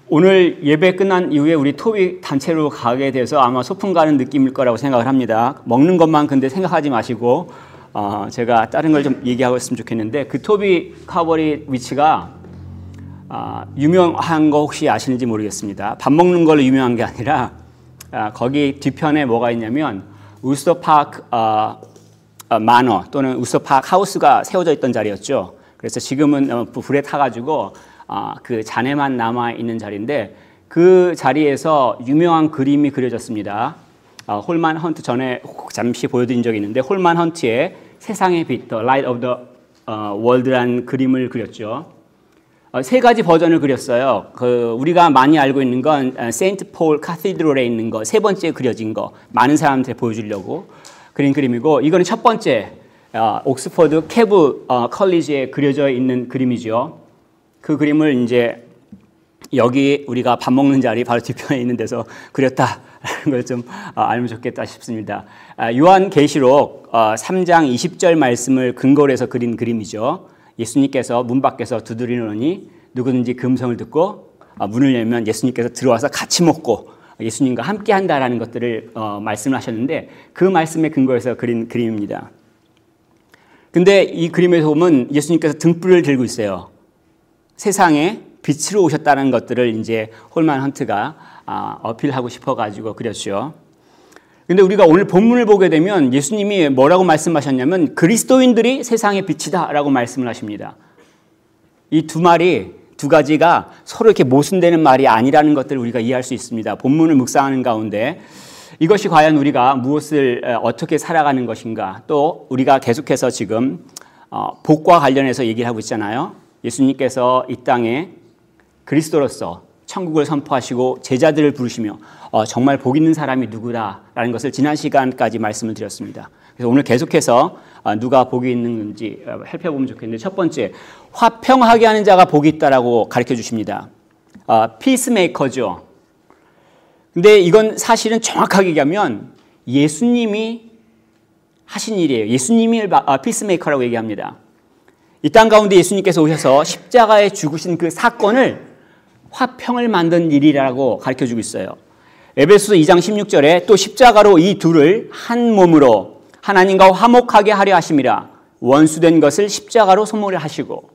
오늘 예배 끝난 이후에 우리 토비 단체로 가게 돼서 아마 소풍 가는 느낌일 거라고 생각을 합니다. 먹는 것만 근데 생각하지 마시고 제가 다른 걸 좀 얘기하고 있으면 좋겠는데, 그 토비 카버리 위치가 유명한 거 혹시 아시는지 모르겠습니다. 밥 먹는 걸로 유명한 게 아니라 거기 뒤편에 뭐가 있냐면 우스터 파크 만어 또는 우스터 파크 하우스가 세워져 있던 자리였죠. 그래서 지금은 불에 타가지고 그 잔해만 남아 있는 자리인데, 그 자리에서 유명한 그림이 그려졌습니다. 홀만 헌트, 전에 잠시 보여드린 적이 있는데 홀만 헌트의 세상의 빛, The Light of the World라는 그림을 그렸죠. 세 가지 버전을 그렸어요. 우리가 많이 알고 있는 건 세인트 폴 카테드럴에 있는 거, 세 번째 그려진 거, 많은 사람한테 보여주려고 그린 그림이고, 이거는 첫 번째 옥스퍼드 케브 컬리지에 그려져 있는 그림이죠. 그 그림을 이제 여기 우리가 밥 먹는 자리 바로 뒤편에 있는 데서 그렸다라는 걸 좀 알면 좋겠다 싶습니다. 요한계시록 3장 20절 말씀을 근거로 해서 그린 그림이죠. 예수님께서 문 밖에서 두드리노니 누구든지 그 음성을 듣고 문을 열면 예수님께서 들어와서 같이 먹고 예수님과 함께 한다라는 것들을 말씀을 하셨는데, 그 말씀에 근거해서 그린 그림입니다. 근데 이 그림에서 보면 예수님께서 등불을 들고 있어요. 세상에 빛으로 오셨다는 것들을 이제 홀만 헌트가 어필하고 싶어가지고 그렸죠. 근데 우리가 오늘 본문을 보게 되면 예수님이 뭐라고 말씀하셨냐면 그리스도인들이 세상의 빛이다라고 말씀을 하십니다. 이 두 가지가 서로 이렇게 모순되는 말이 아니라는 것들을 우리가 이해할 수 있습니다. 본문을 묵상하는 가운데 이것이 과연 우리가 무엇을 어떻게 살아가는 것인가, 또 우리가 계속해서 지금 복과 관련해서 얘기를 하고 있잖아요. 예수님께서 이 땅에 그리스도로서 천국을 선포하시고 제자들을 부르시며 정말 복 있는 사람이 누구다라는 것을 지난 시간까지 말씀을 드렸습니다. 그래서 오늘 계속해서 누가 복이 있는지 살펴보면 좋겠는데, 첫 번째, 화평하게 하는 자가 복이 있다라고 가르쳐 주십니다. 피스메이커죠. 근데 이건 사실은 정확하게 얘기하면 예수님이 하신 일이에요. 예수님이 피스메이커라고 얘기합니다. 이 땅 가운데 예수님께서 오셔서 십자가에 죽으신 그 사건을 화평을 만든 일이라고 가르쳐주고 있어요. 에베소서 2장 16절에 또 십자가로 이 둘을 한 몸으로 하나님과 화목하게 하려 하심이라, 원수된 것을 십자가로 소멸을 하시고.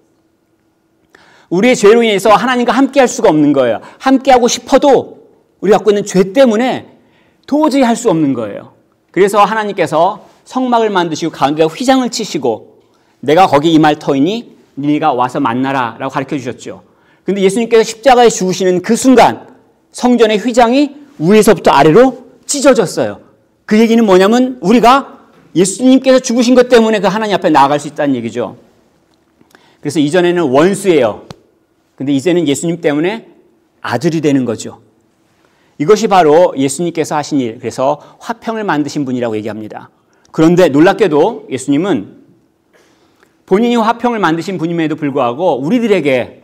우리의 죄로 인해서 하나님과 함께 할 수가 없는 거예요. 함께 하고 싶어도 우리가 갖고 있는 죄 때문에 도저히 할 수 없는 거예요. 그래서 하나님께서 성막을 만드시고 가운데에 휘장을 치시고 내가 거기 임할 터이니 네가 와서 만나라 라고 가르쳐 주셨죠. 그런데 예수님께서 십자가에 죽으시는 그 순간 성전의 휘장이 위에서부터 아래로 찢어졌어요. 그 얘기는 뭐냐면 우리가 예수님께서 죽으신 것 때문에 그 하나님 앞에 나아갈 수 있다는 얘기죠. 그래서 이전에는 원수예요. 근데 이제는 예수님 때문에 아들이 되는 거죠. 이것이 바로 예수님께서 하신 일, 그래서 화평을 만드신 분이라고 얘기합니다. 그런데 놀랍게도 예수님은 본인이 화평을 만드신 분임에도 불구하고 우리들에게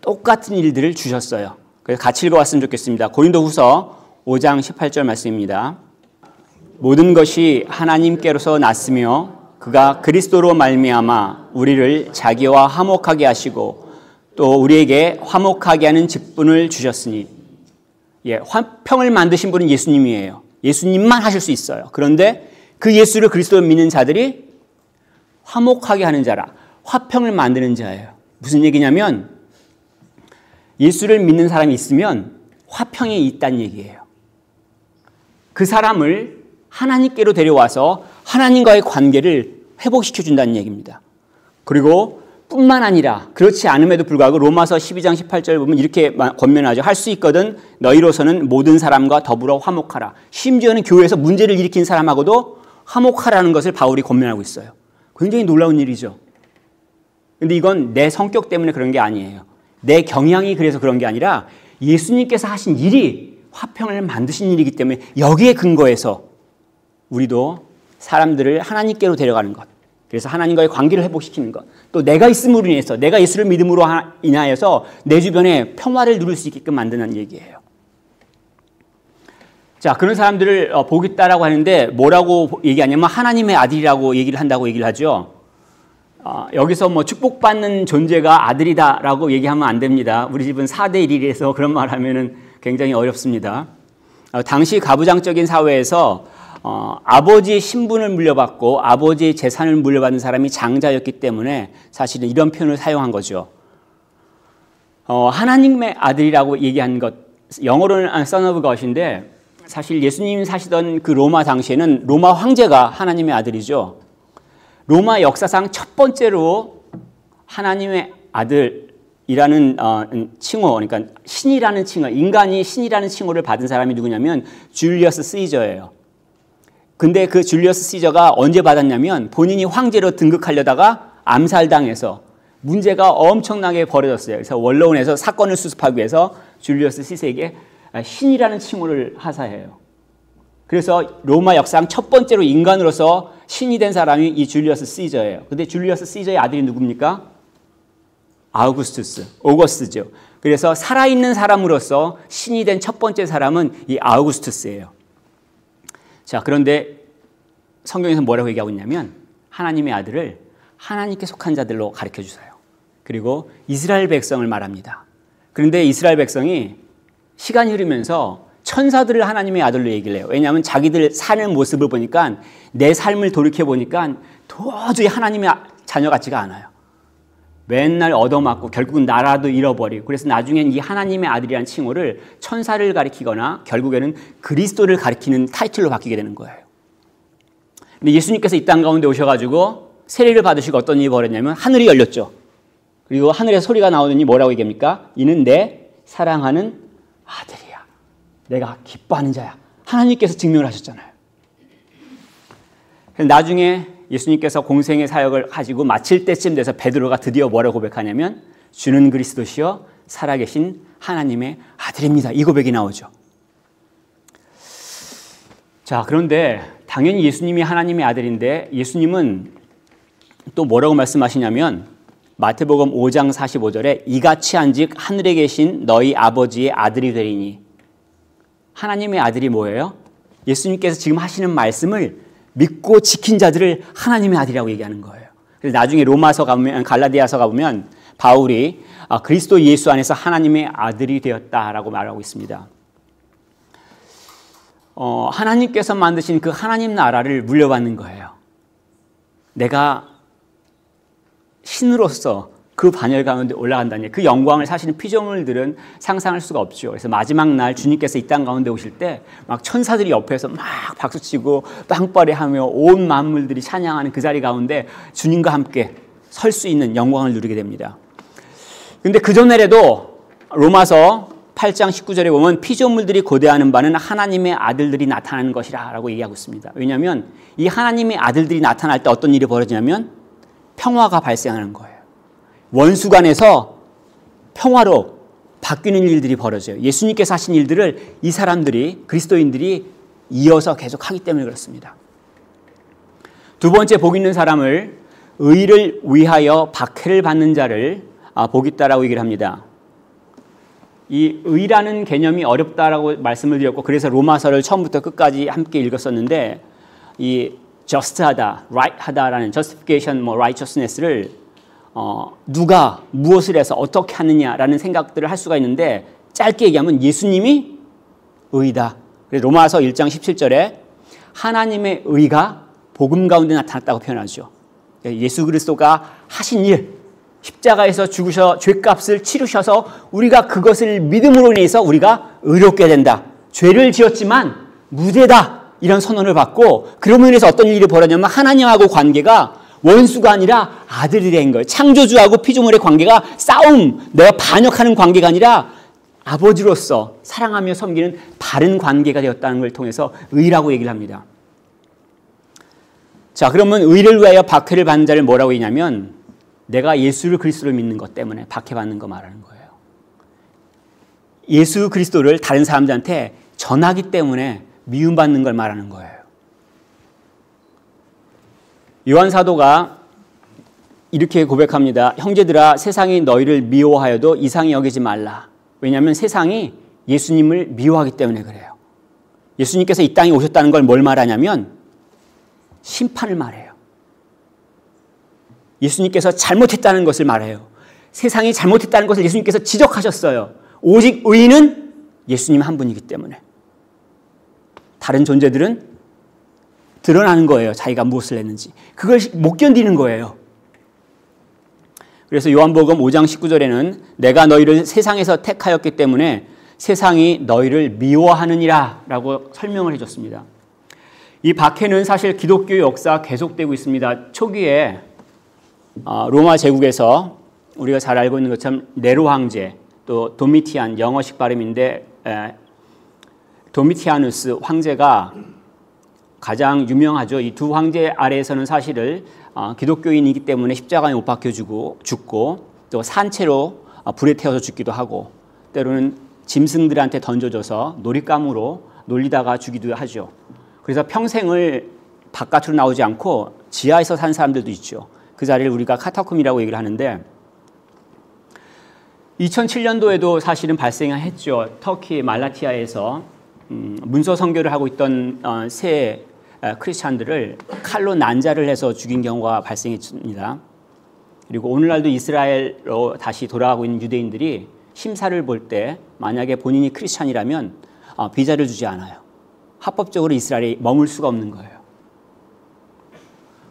똑같은 일들을 주셨어요. 그래서 같이 읽어봤으면 좋겠습니다. 고린도후서 5장 18절 말씀입니다. 모든 것이 하나님께로서 났으며 그가 그리스도로 말미암아 우리를 자기와 화목하게 하시고 또 우리에게 화목하게 하는 직분을 주셨으니, 화평을 만드신 분은 예수님이에요. 예수님만 하실 수 있어요. 그런데 그 예수를 그리스도로 믿는 자들이 화목하게 하는 자라, 화평을 만드는 자예요. 무슨 얘기냐면 예수를 믿는 사람이 있으면 화평이 있다는 얘기예요. 그 사람을 하나님께로 데려와서 하나님과의 관계를 회복시켜준다는 얘기입니다. 그리고 뿐만 아니라 그렇지 않음에도 불구하고 로마서 12장 18절 보면 이렇게 권면하죠. 할 수 있거든 너희로서는 모든 사람과 더불어 화목하라. 심지어는 교회에서 문제를 일으킨 사람하고도 화목하라는 것을 바울이 권면하고 있어요. 굉장히 놀라운 일이죠. 그런데 이건 내 성격 때문에 그런 게 아니에요. 내 경향이 그래서 그런 게 아니라 예수님께서 하신 일이 화평을 만드신 일이기 때문에 여기에 근거해서 우리도 사람들을 하나님께로 데려가는 것, 그래서 하나님과의 관계를 회복시키는 것, 또 내가 있음으로 인해서, 내가 예수를 믿음으로 인하여서 내 주변에 평화를 누릴 수 있게끔 만드는 얘기예요. 자, 그런 사람들을 복이 있다라고 하는데 뭐라고 얘기하냐면 하나님의 아들이라고 얘기를 한다고 얘기를 하죠. 여기서 뭐 축복받는 존재가 아들이다라고 얘기하면 안 됩니다. 우리 집은 4대 1이라서 그런 말 하면은 굉장히 어렵습니다. 당시 가부장적인 사회에서 아버지의 신분을 물려받고 아버지의 재산을 물려받는 사람이 장자였기 때문에 사실은 이런 표현을 사용한 거죠. 하나님의 아들이라고 얘기한 것, 영어로는 Son of God인데 사실 예수님 사시던 그 로마 당시에는 로마 황제가 하나님의 아들이죠. 로마 역사상 첫 번째로 하나님의 아들이라는 칭호, 그러니까 신이라는 칭호, 인간이 신이라는 칭호를 받은 사람이 누구냐면 줄리어스 시저예요. 근데 그 줄리어스 시저가 언제 받았냐면 본인이 황제로 등극하려다가 암살당해서 문제가 엄청나게 벌어졌어요. 그래서 원로원에서 사건을 수습하기 위해서 줄리어스 시저에게 신이라는 칭호를 하사해요. 그래서 로마 역사상 첫 번째로 인간으로서 신이 된 사람이 이 줄리어스 시저예요. 근데 줄리어스 시저의 아들이 누굽니까? 오거스트죠. 그래서 살아있는 사람으로서 신이 된 첫 번째 사람은 이 아우구스투스예요. 자, 그런데 성경에서 뭐라고 얘기하고 있냐면 하나님의 아들을 하나님께 속한 자들로 가르쳐 주세요. 그리고 이스라엘 백성을 말합니다. 그런데 이스라엘 백성이 시간이 흐르면서 천사들을 하나님의 아들로 얘기를 해요. 왜냐하면 자기들 사는 모습을 보니까 내 삶을 돌이켜보니까 도저히 하나님의 자녀 같지가 않아요. 맨날 얻어맞고 결국은 나라도 잃어버리고 그래서 나중엔 이 하나님의 아들이라는 칭호를 천사를 가리키거나 결국에는 그리스도를 가리키는 타이틀로 바뀌게 되는 거예요. 근데 예수님께서 이 땅 가운데 오셔가지고 세례를 받으시고 어떤 일이 벌어졌냐면 하늘이 열렸죠. 그리고 하늘에 소리가 나오더니 뭐라고 얘기합니까? 이는 내 사랑하는 아들이야. 내가 기뻐하는 자야. 하나님께서 증명을 하셨잖아요. 나중에 예수님께서 공생의 사역을 가지고 마칠 때쯤 돼서 베드로가 드디어 뭐라고 고백하냐면 주는 그리스도시여 살아계신 하나님의 아들입니다. 이 고백이 나오죠. 자, 그런데 당연히 예수님이 하나님의 아들인데 예수님은 또 뭐라고 말씀하시냐면 마태복음 5장 45절에 이같이 한즉 하늘에 계신 너희 아버지의 아들이 되리니. 하나님의 아들이 뭐예요? 예수님께서 지금 하시는 말씀을 믿고 지킨 자들을 하나님의 아들이라고 얘기하는 거예요. 그래서 나중에 로마서 가보면, 갈라디아서 가보면 바울이 그리스도 예수 안에서 하나님의 아들이 되었다라고 말하고 있습니다. 하나님께서 만드신 그 하나님 나라를 물려받는 거예요. 내가 신으로서 그 반열 가운데 올라간다니 그 영광을 사실은 피조물들은 상상할 수가 없죠. 그래서 마지막 날 주님께서 이 땅 가운데 오실 때 막 천사들이 옆에서 막 박수치고 빵빠레하며 온 만물들이 찬양하는 그 자리 가운데 주님과 함께 설 수 있는 영광을 누리게 됩니다. 그런데 그 전에라도 로마서 8장 19절에 보면 피조물들이 고대하는 바는 하나님의 아들들이 나타나는 것이라 라고 얘기하고 있습니다. 왜냐하면 이 하나님의 아들들이 나타날 때 어떤 일이 벌어지냐면 평화가 발생하는 거예요. 원수 간에서 평화로 바뀌는 일들이 벌어져요. 예수님께서 하신 일들을 이 사람들이 그리스도인들이 이어서 계속 하기 때문에 그렇습니다. 두 번째, 복 있는 사람을 의를 위하여 박해를 받는 자를 복 있다라고 얘기를 합니다. 이 의라는 개념이 어렵다라고 말씀을 드렸고 그래서 로마서를 처음부터 끝까지 함께 읽었었는데 이 just하다, right하다라는 justification, righteousness를 누가 무엇을 해서 어떻게 하느냐라는 생각들을 할 수가 있는데 짧게 얘기하면 예수님이 의다. 그래서 로마서 1장 17절에 하나님의 의가 복음 가운데 나타났다고 표현하죠. 예수 그리스도가 하신 일, 십자가에서 죽으셔 죄값을 치르셔서 우리가 그것을 믿음으로 인해서 우리가 의롭게 된다. 죄를 지었지만 무죄다. 이런 선언을 받고 그러므로 인해서 어떤 일이 벌어졌냐면 하나님하고 관계가 원수가 아니라 아들이 된 거예요. 창조주하고 피조물의 관계가 싸움, 내가 반역하는 관계가 아니라 아버지로서 사랑하며 섬기는 바른 관계가 되었다는 걸 통해서 의라고 얘기를 합니다. 자, 그러면 의를 위하여 박해를 받는 자를 뭐라고 했냐면 내가 예수를 그리스도를 믿는 것 때문에 박해받는 거 말하는 거예요. 예수 그리스도를 다른 사람들한테 전하기 때문에 미움받는 걸 말하는 거예요. 요한 사도가 이렇게 고백합니다. 형제들아 세상이 너희를 미워하여도 이상히 여기지 말라. 왜냐하면 세상이 예수님을 미워하기 때문에 그래요. 예수님께서 이 땅에 오셨다는 걸 뭘 말하냐면 심판을 말해요. 예수님께서 잘못했다는 것을 말해요. 세상이 잘못했다는 것을 예수님께서 지적하셨어요. 오직 의인은 예수님 한 분이기 때문에. 다른 존재들은 드러나는 거예요. 자기가 무엇을 했는지. 그걸 못 견디는 거예요. 그래서 요한복음 5장 19절에는 내가 너희를 세상에서 택하였기 때문에 세상이 너희를 미워하느니라 라고 설명을 해줬습니다. 이 박해는 사실 기독교 역사 계속되고 있습니다. 초기에 로마 제국에서 우리가 잘 알고 있는 것처럼 네로 황제, 또 도미티안, 영어식 발음인데 도미티아누스 황제가 가장 유명하죠. 이 두 황제 아래에서는 사실을 기독교인이기 때문에 십자가에 못 박혀 죽고 또 산채로 불에 태워서 죽기도 하고 때로는 짐승들한테 던져져서 놀잇감으로 놀리다가 죽기도 하죠. 그래서 평생을 바깥으로 나오지 않고 지하에서 산 사람들도 있죠. 그 자리를 우리가 카타콤이라고 얘기를 하는데 2007년도에도 사실은 발생했죠. 터키 말라티아에서 문서 선교를 하고 있던 새 크리스찬들을 칼로 난자를 해서 죽인 경우가 발생했습니다. 그리고 오늘날도 이스라엘로 다시 돌아가고 있는 유대인들이 심사를 볼 때 만약에 본인이 크리스찬이라면 비자를 주지 않아요. 합법적으로 이스라엘에 머물 수가 없는 거예요.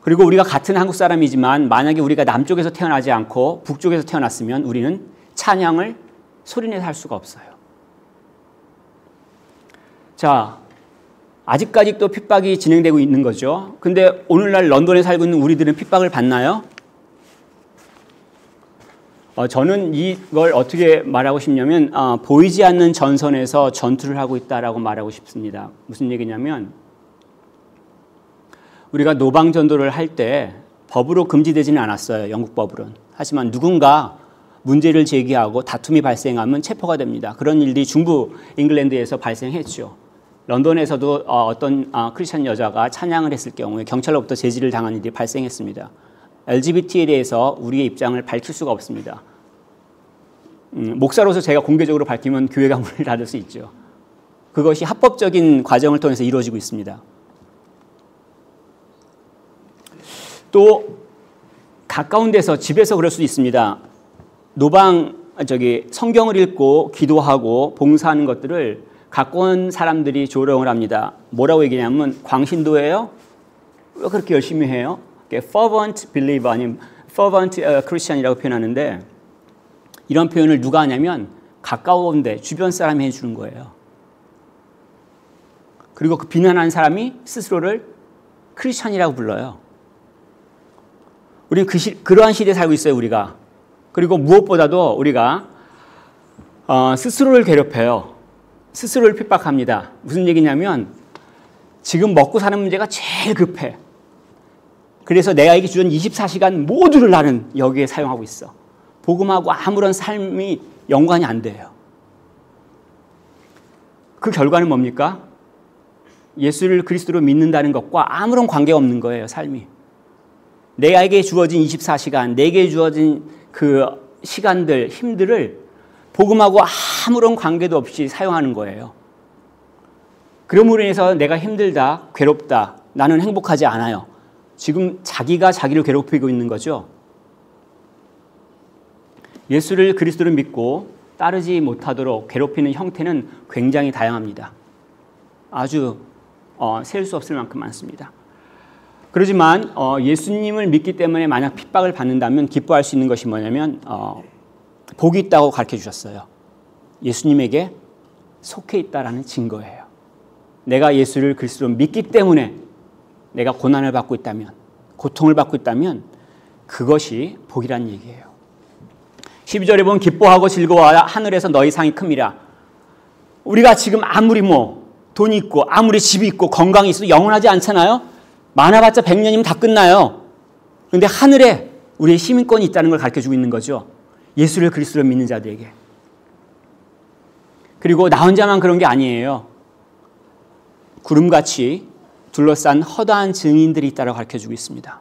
그리고 우리가 같은 한국 사람이지만 만약에 우리가 남쪽에서 태어나지 않고 북쪽에서 태어났으면 우리는 찬양을 소리내서 할 수가 없어요. 자, 아직까지 또 핍박이 진행되고 있는 거죠. 근데 오늘날 런던에 살고 있는 우리들은 핍박을 받나요? 저는 이걸 어떻게 말하고 싶냐면 보이지 않는 전선에서 전투를 하고 있다라고 말하고 싶습니다. 무슨 얘기냐면 우리가 노방전도를 할 때 법으로 금지되지는 않았어요. 영국 법으로는. 하지만 누군가 문제를 제기하고 다툼이 발생하면 체포가 됩니다. 그런 일들이 중부 잉글랜드에서 발생했죠. 런던에서도 어떤 크리스천 여자가 찬양을 했을 경우에 경찰로부터 제지를 당한 일이 발생했습니다. LGBT에 대해서 우리의 입장을 밝힐 수가 없습니다. 목사로서 제가 공개적으로 밝히면 교회가 문을 닫을 수 있죠. 그것이 합법적인 과정을 통해서 이루어지고 있습니다. 또 가까운 데서 집에서 그럴 수도 있습니다. 성경을 읽고 기도하고 봉사하는 것들을 가까운 사람들이 조롱을 합니다. 뭐라고 얘기냐면 광신도예요? 왜 그렇게 열심히 해요? fervent believer 아니면 fervent Christian이라고 표현하는데 이런 표현을 누가 하냐면 가까운데 주변 사람이 해주는 거예요. 그리고 그 비난하는 사람이 스스로를 크리스찬이라고 불러요. 우리는 그러한 시대에 살고 있어요, 우리가. 그리고 무엇보다도 우리가 스스로를 괴롭혀요. 스스로를 핍박합니다. 무슨 얘기냐면 지금 먹고 사는 문제가 제일 급해. 그래서 내가 주는 24시간 모두를 나는 여기에 사용하고 있어. 복음하고 아무런 삶이 연관이 안 돼요. 그 결과는 뭡니까? 예수를 그리스도로 믿는다는 것과 아무런 관계가 없는 거예요, 삶이. 내게 주어진 24시간, 내게 주어진 그 시간들, 힘들을 복음하고 아무런 관계도 없이 사용하는 거예요. 그러므로 인해서 내가 힘들다, 괴롭다, 나는 행복하지 않아요. 지금 자기가 자기를 괴롭히고 있는 거죠. 예수를 그리스도를 믿고 따르지 못하도록 괴롭히는 형태는 굉장히 다양합니다. 아주 셀 수 없을 만큼 많습니다. 그렇지만 예수님을 믿기 때문에 만약 핍박을 받는다면 기뻐할 수 있는 것이 뭐냐면 복이 있다고 가르쳐 주셨어요. 예수님에게 속해 있다라는 증거예요. 내가 예수를 그리스도로 믿기 때문에 내가 고난을 받고 있다면, 고통을 받고 있다면 그것이 복이라는 얘기예요. 12절에 보면 기뻐하고 즐거워하라 하늘에서 너희 상이 큼이라. 우리가 지금 아무리 돈이 있고 아무리 집이 있고 건강이 있어도 영원하지 않잖아요. 많아봤자 100년이면 다 끝나요. 그런데 하늘에 우리의 시민권이 있다는 걸 가르쳐주고 있는 거죠. 예수를 그리스도로 믿는 자들에게. 그리고 나 혼자만 그런 게 아니에요. 구름같이 둘러싼 허다한 증인들이 있다고 가르쳐주고 있습니다.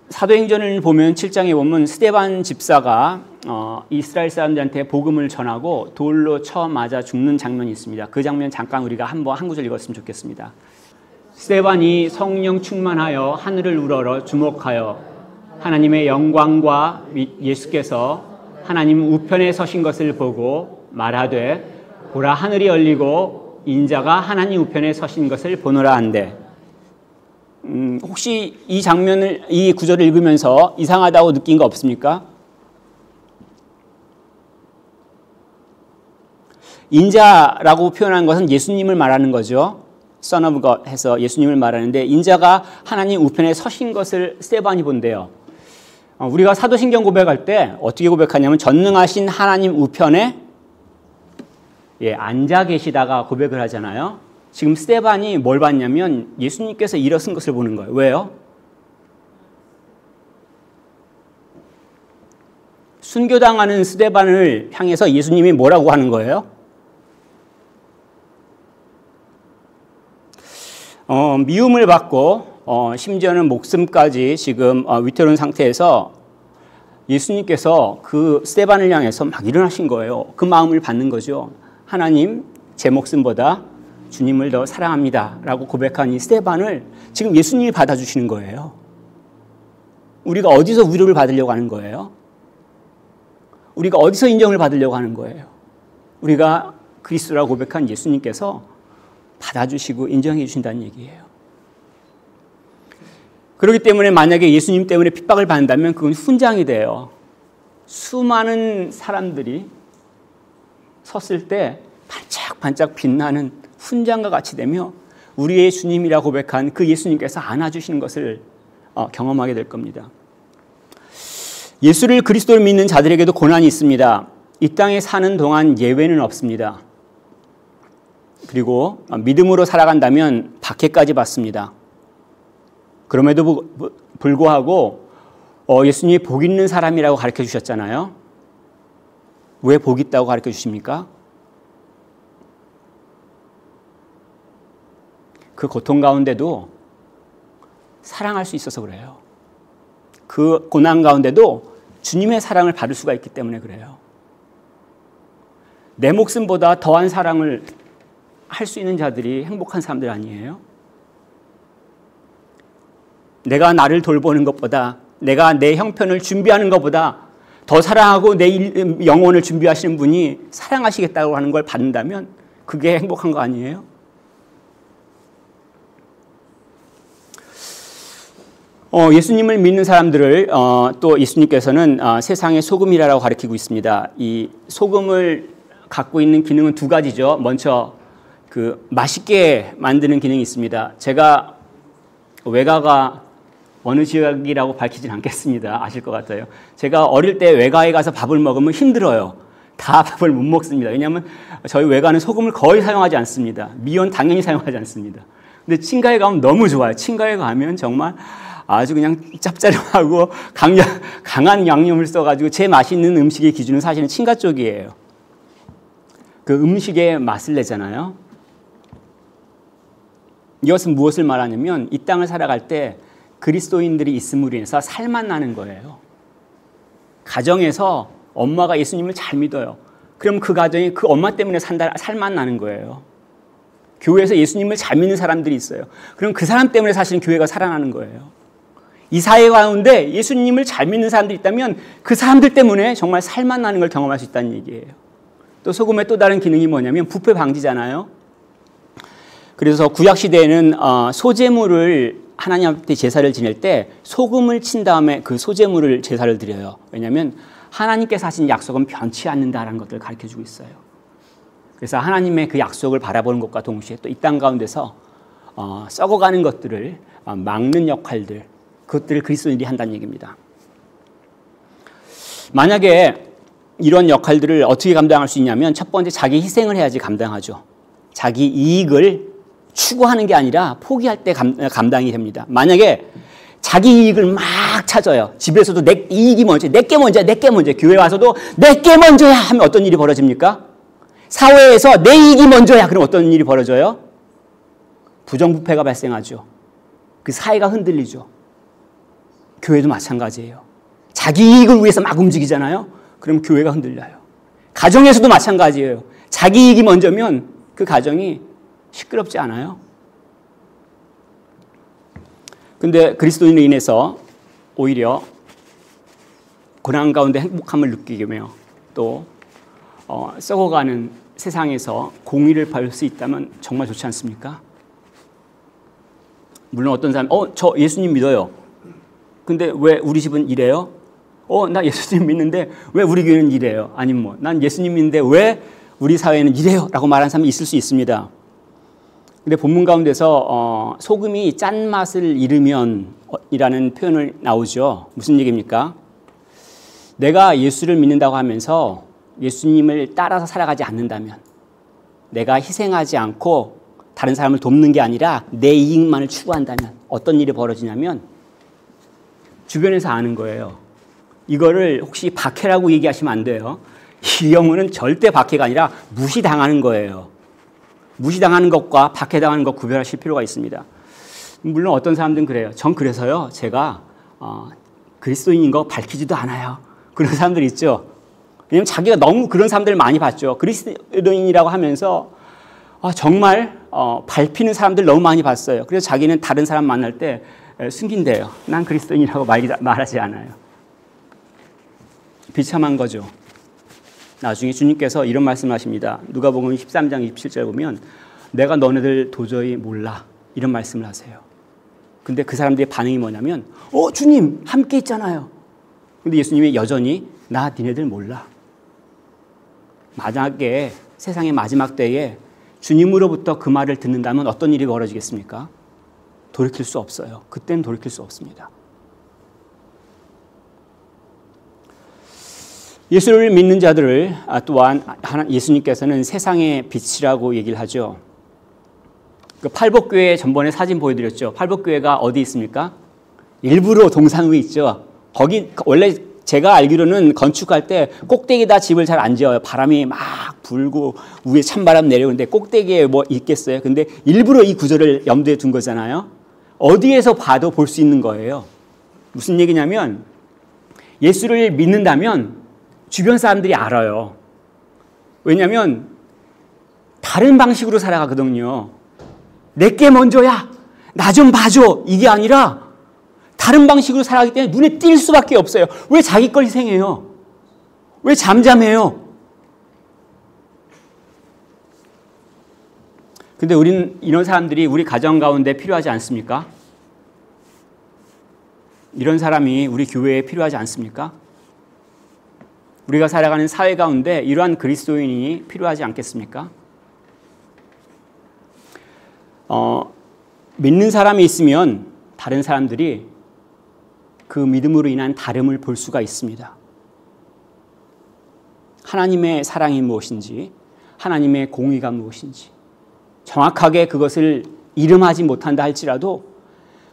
사도행전을 보면 7장에 보면 스데반 집사가 이스라엘 사람들한테 복음을 전하고 돌로 쳐 맞아 죽는 장면이 있습니다. 그 장면 잠깐 우리가 한 구절 읽었으면 좋겠습니다. 스데반이 성령 충만하여 하늘을 우러러 주목하여 하나님의 영광과 예수께서 하나님 우편에 서신 것을 보고 말하되 보라 하늘이 열리고 인자가 하나님 우편에 서신 것을 보노라 한대. 혹시 이 장면을, 이 구절을 읽으면서 이상하다고 느낀 거 없습니까? 인자라고 표현한 것은 예수님을 말하는 거죠. Son of God 해서 예수님을 말하는데 인자가 하나님 우편에 서신 것을 스데반이 본대요. 우리가 사도신경 고백할 때 어떻게 고백하냐면 전능하신 하나님 우편에 앉아 계시다가 고백을 하잖아요. 지금 스데반이 뭘 봤냐면 예수님께서 일어선 것을 보는 거예요. 왜요? 순교당하는 스데반을 향해서 예수님이 뭐라고 하는 거예요? 미움을 받고 심지어는 목숨까지 지금 위태로운 상태에서 예수님께서 그 스데반을 향해서 막 일어나신 거예요. 그 마음을 받는 거죠. 하나님, 제 목숨보다 주님을 더 사랑합니다 라고 고백한 이 스데반을 지금 예수님이 받아주시는 거예요. 우리가 어디서 위로를 받으려고 하는 거예요? 우리가 어디서 인정을 받으려고 하는 거예요? 우리가 그리스도라고 고백한 예수님께서 받아주시고 인정해 주신다는 얘기예요. 그렇기 때문에 만약에 예수님 때문에 핍박을 받는다면 그건 훈장이 돼요. 수많은 사람들이 섰을 때 반짝반짝 빛나는 훈장과 같이 되며 우리의 주님이라고 고백한 그 예수님께서 안아주시는 것을 경험하게 될 겁니다. 예수를 그리스도를 믿는 자들에게도 고난이 있습니다. 이 땅에 사는 동안 예외는 없습니다. 그리고 믿음으로 살아간다면 박해까지 받습니다. 그럼에도 불구하고 예수님이 복 있는 사람이라고 가르쳐 주셨잖아요. 왜 복 있다고 가르쳐 주십니까? 그 고통 가운데도 사랑할 수 있어서 그래요. 그 고난 가운데도 주님의 사랑을 받을 수가 있기 때문에 그래요. 내 목숨보다 더한 사랑을 할 수 있는 자들이 행복한 사람들 아니에요? 내가 나를 돌보는 것보다, 내가 내 형편을 준비하는 것보다 더 사랑하고 내 영혼을 준비하시는 분이 사랑하시겠다고 하는 걸 받는다면 그게 행복한 거 아니에요? 예수님을 믿는 사람들을 또 예수님께서는 세상의 소금이라고 가르치고 있습니다. 이 소금을 갖고 있는 기능은 두 가지죠. 먼저 그 맛있게 만드는 기능이 있습니다. 제가 외가가 어느 지역이라고 밝히진 않겠습니다. 아실 것 같아요. 제가 어릴 때 외가에 가서 밥을 먹으면 힘들어요. 다 밥을 못 먹습니다. 왜냐하면 저희 외가는 소금을 거의 사용하지 않습니다. 미원 당연히 사용하지 않습니다. 근데 친가에 가면 너무 좋아요. 친가에 가면 정말 아주 그냥 짭짤하고 강한 양념을 써가지고 제 맛있는 음식의 기준은 사실은 친가 쪽이에요. 그 음식의 맛을 내잖아요. 이것은 무엇을 말하냐면 이 땅을 살아갈 때 그리스도인들이 있음으로 인해서 살만 나는 거예요. 가정에서 엄마가 예수님을 잘 믿어요. 그럼 그 가정이 그 엄마 때문에 살만 나는 거예요. 교회에서 예수님을 잘 믿는 사람들이 있어요. 그럼 그 사람 때문에 사실은 교회가 살아나는 거예요. 이 사회 가운데 예수님을 잘 믿는 사람들이 있다면 그 사람들 때문에 정말 살만 나는 걸 경험할 수 있다는 얘기예요. 또 소금의 또 다른 기능이 뭐냐면 부패 방지잖아요. 그래서 구약시대에는 소제물을 하나님 앞에 제사를 지낼 때 소금을 친 다음에 그 소제물을 제사를 드려요. 왜냐하면 하나님께서 하신 약속은 변치 않는다라는 것들을 가르쳐주고 있어요. 그래서 하나님의 그 약속을 바라보는 것과 동시에 또 이 땅 가운데서 썩어가는 것들을 막는 역할들, 그것들을 그리스도인들이 한다는 얘기입니다. 만약에 이런 역할들을 어떻게 감당할 수 있냐면 첫 번째 자기 희생을 해야지 감당하죠. 자기 이익을 추구하는 게 아니라 포기할 때 감당이 됩니다. 만약에 자기 이익을 막 찾아요. 집에서도 내 이익이 먼저, 내게 먼저야, 내게 먼저. 교회 와서도 내게 먼저야 하면 어떤 일이 벌어집니까? 사회에서 내 이익이 먼저야. 그럼 어떤 일이 벌어져요? 부정부패가 발생하죠. 그 사회가 흔들리죠. 교회도 마찬가지예요. 자기 이익을 위해서 막 움직이잖아요. 그럼 교회가 흔들려요. 가정에서도 마찬가지예요. 자기 이익이 먼저면 그 가정이 시끄럽지 않아요. 근데 그리스도인으로 인해서 오히려 고난 가운데 행복함을 느끼며 또 썩어가는 세상에서 공의를 받을 수 있다면 정말 좋지 않습니까? 물론 어떤 사람, 저 예수님 믿어요. 근데 왜 우리 집은 이래요? 나 예수님 믿는데 왜 우리 교회는 이래요? 아니면 난 예수님 믿는데 왜 우리 사회는 이래요? 라고 말하는 사람이 있을 수 있습니다. 근데 본문 가운데서 소금이 짠맛을 잃으면 이라는 표현을 나오죠. 무슨 얘기입니까? 내가 예수를 믿는다고 하면서 예수님을 따라서 살아가지 않는다면, 내가 희생하지 않고 다른 사람을 돕는 게 아니라 내 이익만을 추구한다면 어떤 일이 벌어지냐면 주변에서 아는 거예요. 이거를 혹시 박해라고 얘기하시면 안 돼요. 이 경우는 절대 박해가 아니라 무시당하는 거예요. 무시당하는 것과 박해당하는 것 구별하실 필요가 있습니다. 물론 어떤 사람들은 그래요. 전 그래서요, 제가 그리스도인인 거 밝히지도 않아요. 그런 사람들 있죠. 왜냐하면 자기가 너무 그런 사람들을 많이 봤죠. 그리스도인이라고 하면서 정말 밟히는 사람들 너무 많이 봤어요. 그래서 자기는 다른 사람 만날 때 숨긴대요. 난 그리스도인이라고 말하지 않아요. 비참한 거죠. 나중에 주님께서 이런 말씀을 하십니다. 누가복음 13장 27절 보면 내가 너네들 도저히 몰라, 이런 말씀을 하세요. 근데 그 사람들의 반응이 뭐냐면 주님 함께 있잖아요. 근데 예수님이 여전히 나 니네들 몰라. 만약에 세상의 마지막 때에 주님으로부터 그 말을 듣는다면 어떤 일이 벌어지겠습니까? 돌이킬 수 없어요. 그때는 돌이킬 수 없습니다. 예수를 믿는 자들을 또한 예수님께서는 세상의 빛이라고 얘기를 하죠. 그 팔복교회 전번에 사진 보여드렸죠. 팔복교회가 어디 있습니까? 일부러 동산우에 있죠. 거기 원래 제가 알기로는 건축할 때 꼭대기에다 집을 잘 안 지어요. 바람이 막 불고 위에 찬바람 내려오는데 꼭대기에 뭐 있겠어요. 근데 일부러 이 구조를 염두에 둔 거잖아요. 어디에서 봐도 볼 수 있는 거예요. 무슨 얘기냐면 예수를 믿는다면 주변 사람들이 알아요. 왜냐하면 다른 방식으로 살아가거든요. 내게 먼저야, 나 좀 봐줘, 이게 아니라 다른 방식으로 살아가기 때문에 눈에 띌 수밖에 없어요. 왜 자기 걸 희생해요? 왜 잠잠해요? 근데 우리는 이런 사람들이 우리 가정 가운데 필요하지 않습니까? 이런 사람이 우리 교회에 필요하지 않습니까? 우리가 살아가는 사회 가운데 이러한 그리스도인이 필요하지 않겠습니까? 믿는 사람이 있으면 다른 사람들이 그 믿음으로 인한 다름을 볼 수가 있습니다. 하나님의 사랑이 무엇인지, 하나님의 공의가 무엇인지 정확하게 그것을 이름하지 못한다 할지라도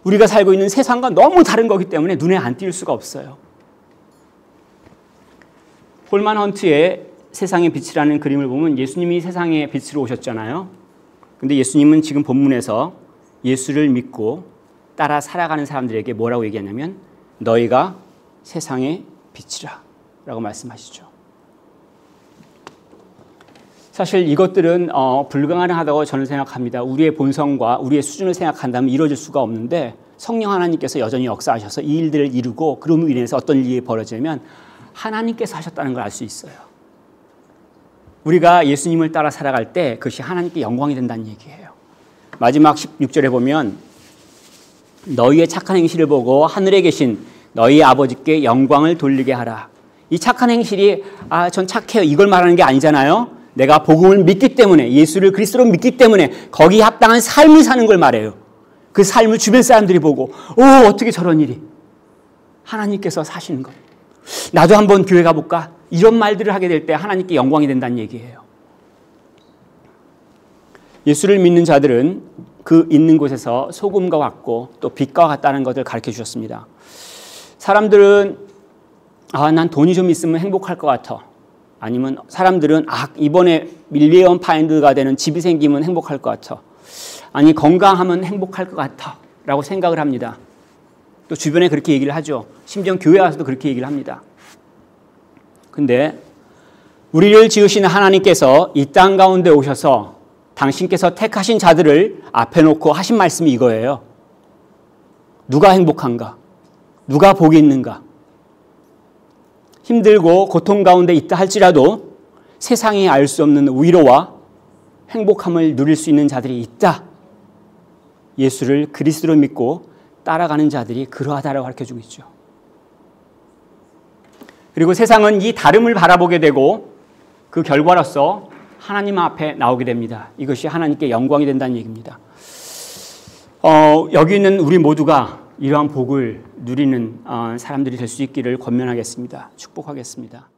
우리가 살고 있는 세상과 너무 다른 거기 때문에 눈에 안 띌 수가 없어요. 홀만 헌트의 세상의 빛이라는 그림을 보면 예수님이 세상의 빛으로 오셨잖아요. 근데 예수님은 지금 본문에서 예수를 믿고 따라 살아가는 사람들에게 뭐라고 얘기하냐면 너희가 세상의 빛이라 라고 말씀하시죠. 사실 이것들은 불가능하다고 저는 생각합니다. 우리의 본성과 우리의 수준을 생각한다면 이루어질 수가 없는데 성령 하나님께서 여전히 역사하셔서 이 일들을 이루고 그럼으로 인해서 어떤 일이 벌어지면 하나님께서 하셨다는 걸 알 수 있어요. 우리가 예수님을 따라 살아갈 때 그것이 하나님께 영광이 된다는 얘기예요. 마지막 16절에 보면 너희의 착한 행실을 보고 하늘에 계신 너희 아버지께 영광을 돌리게 하라. 이 착한 행실이 전 착해요 이걸 말하는 게 아니잖아요. 내가 복음을 믿기 때문에 예수를 그리스도로 믿기 때문에 거기에 합당한 삶을 사는 걸 말해요. 그 삶을 주변 사람들이 보고 어떻게 저런 일이 하나님께서 사시는 것. 나도 한번 교회 가볼까? 이런 말들을 하게 될 때 하나님께 영광이 된다는 얘기예요. 예수를 믿는 자들은 그 있는 곳에서 소금과 같고 또 빛과 같다는 것을 가르쳐 주셨습니다. 사람들은 난 돈이 좀 있으면 행복할 것 같아. 아니면 사람들은 이번에 밀리언 파운드가 되는 집이 생기면 행복할 것 같아. 아니 건강하면 행복할 것 같아 라고 생각을 합니다. 또 주변에 그렇게 얘기를 하죠. 심지어 교회 와서도 그렇게 얘기를 합니다. 근데 우리를 지으신 하나님께서 이 땅 가운데 오셔서 당신께서 택하신 자들을 앞에 놓고 하신 말씀이 이거예요. 누가 행복한가? 누가 복이 있는가? 힘들고 고통 가운데 있다 할지라도 세상이 알 수 없는 위로와 행복함을 누릴 수 있는 자들이 있다. 예수를 그리스도로 믿고 따라가는 자들이 그러하다라고 가르쳐주고 있죠. 그리고 세상은 이 다름을 바라보게 되고 그 결과로서 하나님 앞에 나오게 됩니다. 이것이 하나님께 영광이 된다는 얘기입니다. 여기 있는 우리 모두가 이러한 복을 누리는 사람들이 될 수 있기를 권면하겠습니다. 축복하겠습니다.